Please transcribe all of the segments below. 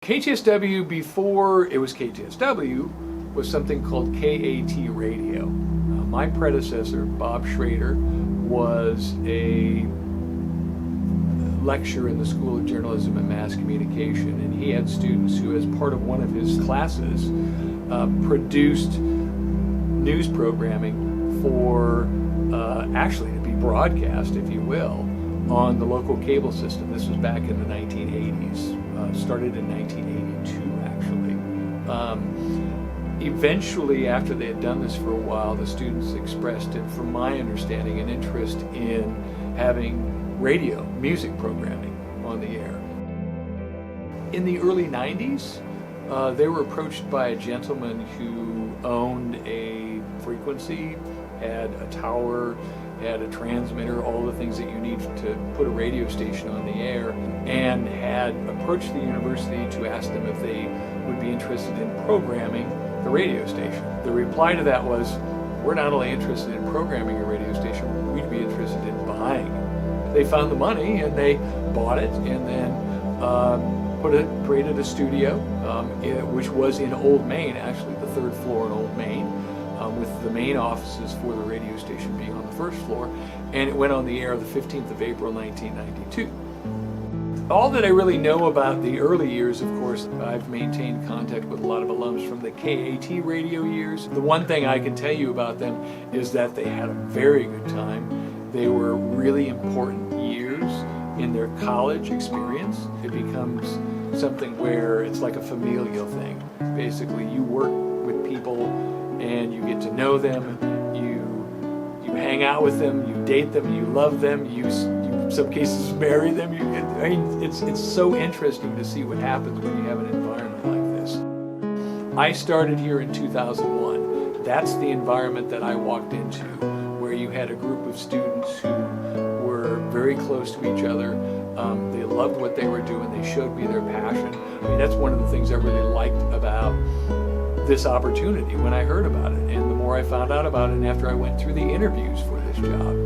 KTSW, before it was KTSW, was something called KAT Radio. My predecessor, Bob Schrader, was a lecturer in the School of Journalism and Mass Communication, and he had students who, as part of one of his classes, produced news programming for actually to be broadcast, if you will, on the local cable system. This was back in the 1980s. Started in 1982, actually. Eventually, after they had done this for a while, the students expressed, from my understanding, an interest in having radio, music programming on the air. In the early 90s, they were approached by a gentleman who owned a frequency, had a tower, had a transmitter, all the things that you need to put a radio station on the air, and had approached the university to ask them if they would be interested in programming the radio station. The reply to that was, we're not only interested in programming a radio station, we'd be interested in buying it. They found the money and they bought it, and then created a studio, which was in Old Main, actually the third floor in Old Main, with the main offices for the radio station being on the first floor, and it went on the air the 15th of April 1992. All that I really know about the early years, of course, I've maintained contact with a lot of alums from the KAT radio years. The one thing I can tell you about them is that they had a very good time. They were really important years in their college experience. It becomes something where it's like a familial thing. Basically, you work with people and you get to know them, you hang out with them, you date them, you love them, you in some cases marry them. It's so interesting to see what happens when you have an environment like this. I started here in 2001. That's the environment that I walked into, where you had a group of students who were very close to each other. They loved what they were doing. They showed me their passion. I mean, that's one of the things I really liked about this opportunity when I heard about it, and the more I found out about it, and after I went through the interviews for this job,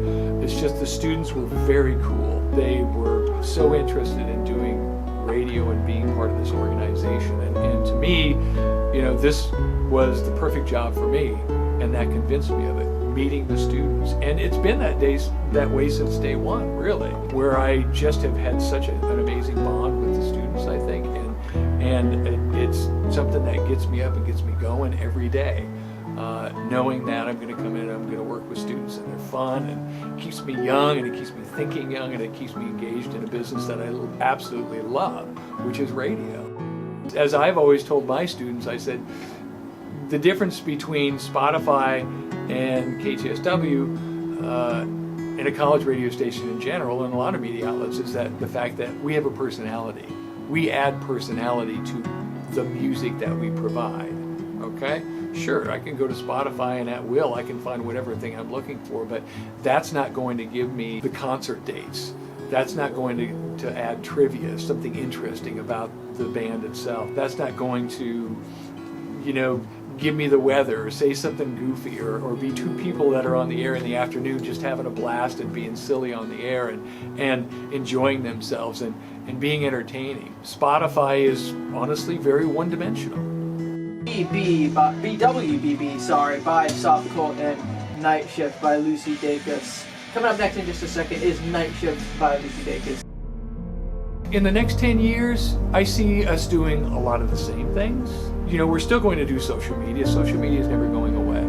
it's just the students were very cool. They were so interested in doing radio and being part of this organization, and to me, this was the perfect job for me, and that convinced me of it. Meeting the students, and it's been that way since day one, really, where I just have had such an amazing bond with the students, I think, and it's something that gets me up and gets me going every day, knowing that I'm going to come in and I'm going to work with students and they're fun, and it keeps me young, and it keeps me thinking young, and it keeps me engaged in a business that I absolutely love, which is radio. As I've always told my students, I said, the difference between Spotify and KTSW and a college radio station in general, and a lot of media outlets, is that the fact that we have a personality. We add personality to the music that we provide, okay? Sure, I can go to Spotify and at will I can find whatever thing I'm looking for, but that's not going to give me the concert dates. That's not going to add trivia, something interesting about the band itself. That's not going to, give me the weather or say something goofy or be two people that are on the air in the afternoon just having a blast and being silly on the air and enjoying themselves and being entertaining. Spotify is honestly very one-dimensional. BWBB, by Softcore and Night Shift by Lucy Dacus. Coming up next in just a second is Night Shift by Lucy Dacus. In the next 10 years, I see us doing a lot of the same things. We're still going to do social media. Social media is never going away.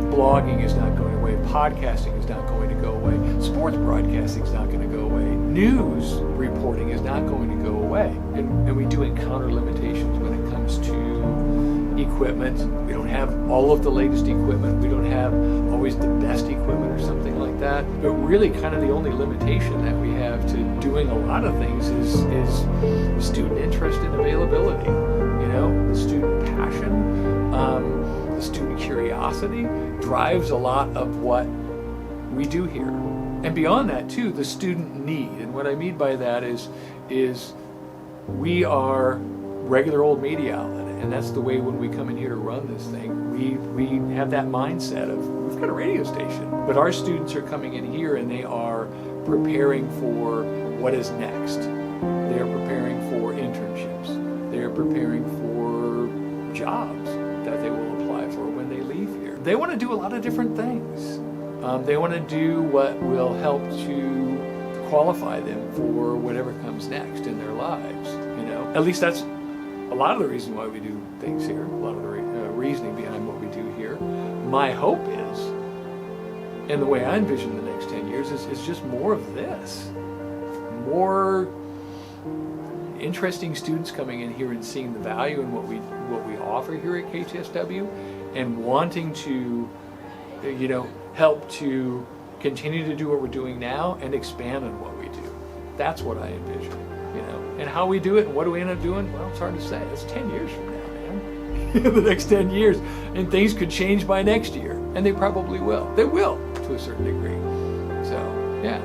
Blogging is not going away. Podcasting is not going to go away. Sports broadcasting is not going to go away. News reporting is not going to go away. And we do encounter limitations when it comes to equipment. We don't have all of the latest equipment. We don't have always the best equipment or something like that. But really kind of the only limitation that we have to doing a lot of things is student interest and availability. The student passion, the student curiosity drives a lot of what we do here. And beyond that too, the student need. And what I mean by that is we are regular old media outlet. And that's the way when we come in here to run this thing, we have that mindset of, we've got a radio station. But our students are coming in here and they are preparing for what is next. They are preparing for internships. preparing for jobs that they will apply for when they leave here. They want to do a lot of different things. They want to do what will help to qualify them for whatever comes next in their lives. You know, at least that's a lot of the reason why we do things here. A lot of the reasoning behind what we do here. My hope is, and the way I envision the next 10 years, is just more of this, more interesting students coming in here and seeing the value in what we offer here at KTSW, and wanting to, you know, help to continue to do what we're doing now and expand on what we do. That's what I envision, you know. And how we do it and what do we end up doing? Well, it's hard to say. It's 10 years from now, man. The next 10 years, and things could change by next year, and they probably will. They will, to a certain degree. So, yeah.